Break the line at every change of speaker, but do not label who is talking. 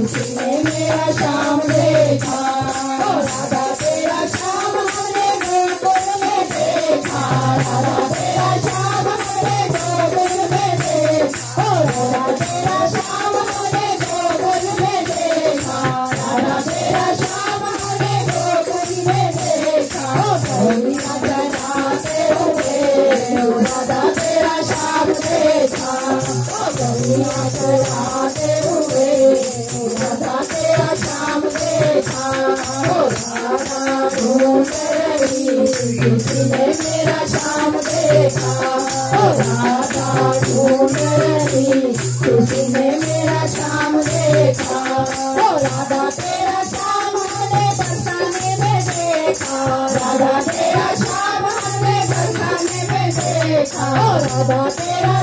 किसी ने मेरा शाम देखा। ओ राधा तेरा शाम हमने गोकुल में देखा। राधा तेरा शाम हमने गोकुल में देखा। ओ राधा तेरा शाम हमने गोकुल में देखा। राधा तेरा शाम हमने गोकुल में देखा। ओ गौरिया चढ़ाते हुए राधा तेरा शाम देखा। ओ गौरिया चढ़ाते हुए राधा तेरा शाम देखा। ओ राधा ढूंढ रही किसी ने मेरा शाम देखा। ओ राधा ढूंढ रही किसी ने मेरा शाम देखा। ओ राधा तेरा शाम हमने बरसाने में देखा। राधा तेरा शाम हमने बरसाने में देखा। ओ राधा तेरा